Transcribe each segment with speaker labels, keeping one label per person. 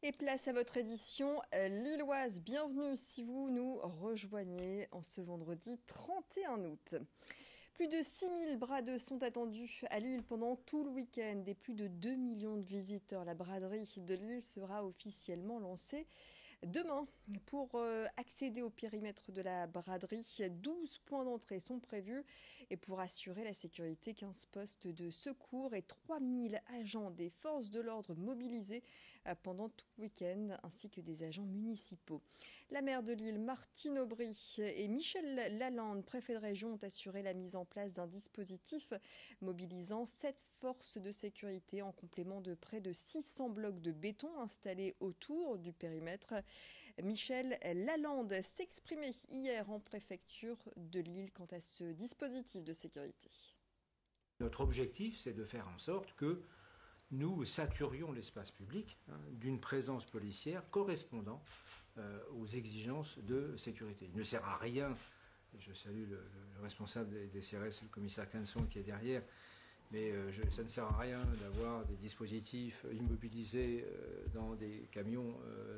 Speaker 1: Et place à votre édition lilloise. Bienvenue si vous nous rejoignez en ce vendredi 31 août. Plus de 6000 bradeux sont attendus à Lille pendant tout le week-end et plus de 2 millions de visiteurs. La braderie de Lille sera officiellement lancée demain. Pour accéder au périmètre de la braderie, 12 points d'entrée sont prévus et pour assurer la sécurité, 15 postes de secours et 3000 agents des forces de l'ordre mobilisés pendant tout le week-end ainsi que des agents municipaux. La maire de Lille, Martine Aubry, et Michel Lalande, préfet de région, ont assuré la mise en place d'un dispositif mobilisant 7 forces de sécurité en complément de près de 600 blocs de béton installés autour du périmètre. Michel Lalande s'exprimait hier en préfecture de Lille quant à ce dispositif de sécurité.
Speaker 2: Notre objectif, c'est de faire en sorte que nous saturions l'espace public d'une présence policière correspondant aux exigences de sécurité. Il ne sert à rien, je salue le responsable des CRS, le commissaire Quinson qui est derrière, mais ça ne sert à rien d'avoir des dispositifs immobilisés dans des camions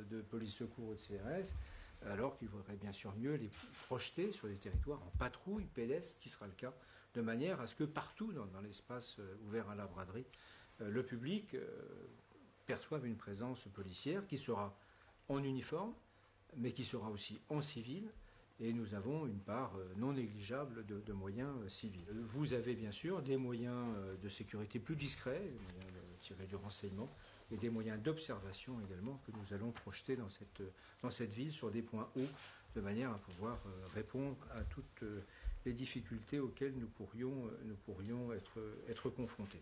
Speaker 2: de police secours ou de CRS, alors qu'il faudrait bien sûr mieux les projeter sur des territoires en patrouille pédestre, qui sera le cas, de manière à ce que partout dans l'espace ouvert à la braderie, le public perçoive une présence policière qui sera en uniforme, mais qui sera aussi en civil, et nous avons une part non négligeable de moyens civils. Vous avez bien sûr des moyens de sécurité plus discrets, des moyens tirés du renseignement, et des moyens d'observation également que nous allons projeter dans cette ville sur des points hauts, de manière à pouvoir répondre à toutes les difficultés auxquelles nous pourrions être confrontés.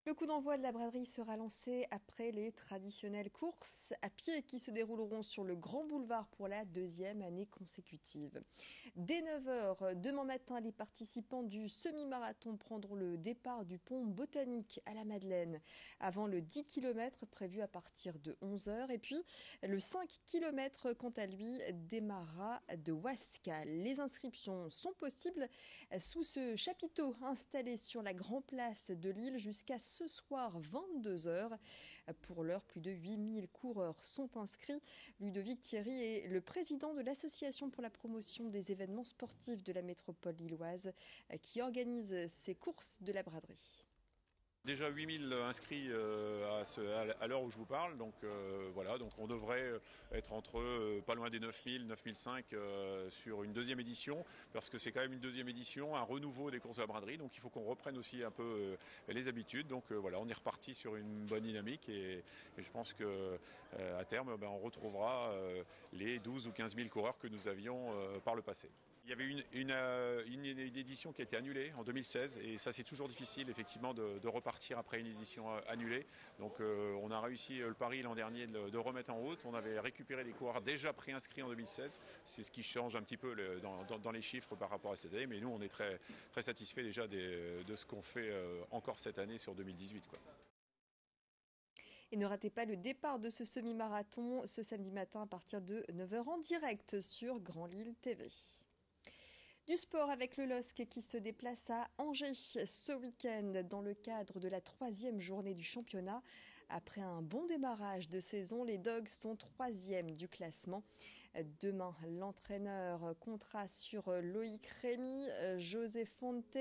Speaker 1: Le coup d'envoi de la braderie sera lancé après les traditionnelles courses à pied qui se dérouleront sur le Grand Boulevard pour la deuxième année consécutive. Dès 9 heures demain matin, les participants du semi-marathon prendront le départ du pont Botanique à la Madeleine avant le 10 km prévu à partir de 11 heures. Et puis le 5 km quant à lui démarrera de Wascal. Les inscriptions sont possibles sous ce chapiteau installé sur la Grand Place de Lille jusqu'à ce soir 22 heures. Pour l'heure, plus de 8000 coureurs sont inscrits. Ludovic Thierry est le président de l'Association pour la promotion des événements sportifs de la métropole lilloise qui organise ces courses de la braderie.
Speaker 3: Déjà 8000 inscrits à l'heure où je vous parle, donc voilà, donc on devrait être entre pas loin des 9000, 9005 sur une deuxième édition, parce que c'est quand même une deuxième édition, un renouveau des courses à la braderie, donc il faut qu'on reprenne aussi un peu les habitudes, donc voilà, on est reparti sur une bonne dynamique et je pense que à terme on retrouvera les 12 ou 15 000 coureurs que nous avions par le passé. Il y avait une édition qui a été annulée en 2016 et ça c'est toujours difficile effectivement de repartir après une édition annulée. Donc on a réussi le pari l'an dernier de remettre en route. On avait récupéré des coureurs déjà préinscrits en 2016. C'est ce qui change un petit peu dans les chiffres par rapport à cette année. Mais nous on est très, très satisfaits déjà de ce qu'on fait encore cette année sur 2018, quoi.
Speaker 1: Et ne ratez pas le départ de ce semi-marathon ce samedi matin à partir de 9 heures en direct sur Grand Lille TV. Du sport avec le LOSC qui se déplace à Angers ce week-end dans le cadre de la 3e journée du championnat. Après un bon démarrage de saison, les Dogs sont 3e du classement. Demain, l'entraîneur comptera sur Loïc Rémy, José Fonte,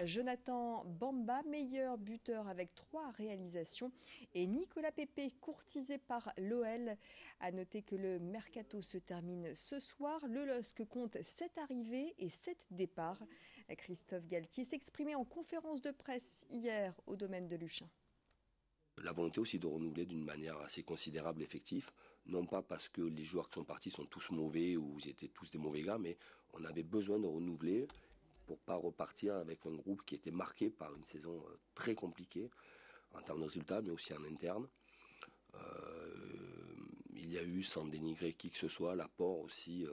Speaker 1: Jonathan Bamba, meilleur buteur avec 3 réalisations, et Nicolas Pépé, courtisé par l'OL. À noter que le mercato se termine ce soir. Le LOSC compte 7 arrivées et 7 départs. Christophe Galtier s'exprimait en conférence de presse hier au domaine de Luchin.
Speaker 4: La volonté aussi de renouveler d'une manière assez considérable l'effectif, non pas parce que les joueurs qui sont partis sont tous mauvais ou ils étaient tous des mauvais gars, mais on avait besoin de renouveler pour pas repartir avec un groupe qui était marqué par une saison très compliquée en termes de résultats, mais aussi en interne. Il y a eu, sans dénigrer qui que ce soit, l'apport aussi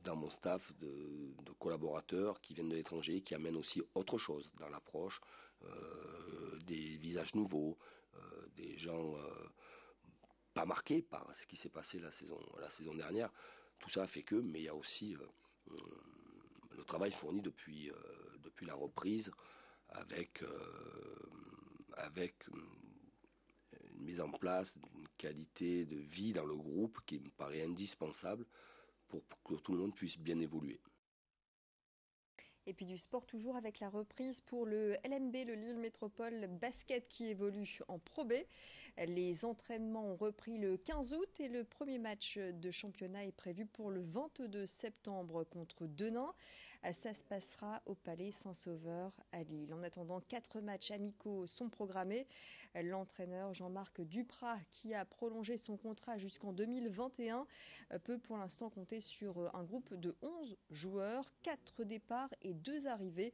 Speaker 4: dans mon staff de collaborateurs qui viennent de l'étranger, qui amènent aussi autre chose dans l'approche, des visages nouveaux, des gens pas marqués par ce qui s'est passé la saison dernière. Tout ça fait que, mais il y a aussi le travail fourni depuis la reprise avec avec une mise en place d'une qualité de vie dans le groupe qui me paraît indispensable pour que tout le monde puisse bien évoluer.
Speaker 1: Et puis du sport toujours avec la reprise pour le LMB, le Lille Métropole Basket qui évolue en Pro B. Les entraînements ont repris le 15 août et le premier match de championnat est prévu pour le 22 septembre contre Denain. Ça se passera au Palais Saint-Sauveur à Lille. En attendant, 4 matchs amicaux sont programmés. L'entraîneur Jean-Marc Duprat, qui a prolongé son contrat jusqu'en 2021, peut pour l'instant compter sur un groupe de 11 joueurs. 4 départs et 2 arrivées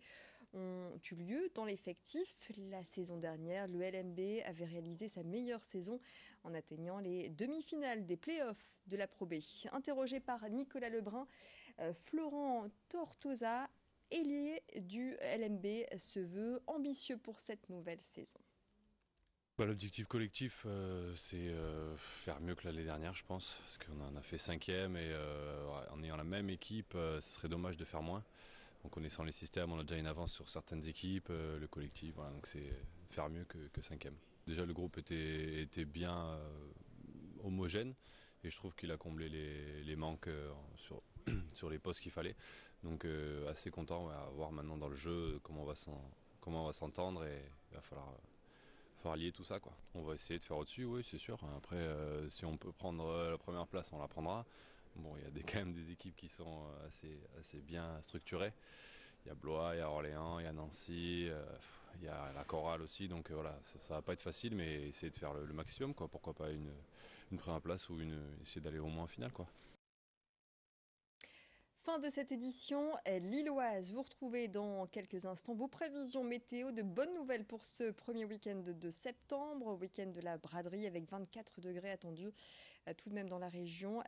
Speaker 1: ont eu lieu dans l'effectif. La saison dernière, le LMB avait réalisé sa meilleure saison en atteignant les demi-finales des playoffs de la Pro B. Interrogé par Nicolas Lebrun, Florent Tortosa, ailier du LMB, se veut ambitieux pour cette nouvelle saison.
Speaker 5: L'objectif collectif, c'est faire mieux que l'année dernière, je pense, parce qu'on en a fait 5e et en ayant la même équipe, ce serait dommage de faire moins. En connaissant les systèmes, on a déjà une avance sur certaines équipes, le collectif, voilà, donc c'est faire mieux que 5e. Déjà le groupe était bien homogène et je trouve qu'il a comblé les manques sur les postes qu'il fallait. Donc assez content, on va voir maintenant dans le jeu comment on va s'entendre et il va falloir lier tout ça, quoi. On va essayer de faire au-dessus, oui, c'est sûr. Après, si on peut prendre la première place, on la prendra. Bon, il y a quand même des équipes qui sont assez bien structurées. Il y a Blois, il y a Orléans, il y a Nancy, il y a la Chorale aussi. Donc voilà, ça va pas être facile, mais essayer de faire le maximum, quoi. Pourquoi pas une première place ou essayer d'aller au moins en finale, quoi.
Speaker 1: Fin de cette édition lilloise. Vous retrouvez dans quelques instants vos prévisions météo. De bonnes nouvelles pour ce premier week-end de septembre, week-end de la braderie avec 24 degrés attendus tout de même dans la région.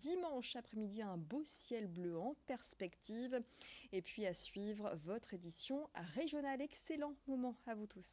Speaker 1: Dimanche après-midi, un beau ciel bleu en perspective. Et puis à suivre votre édition régionale. Excellent moment à vous tous.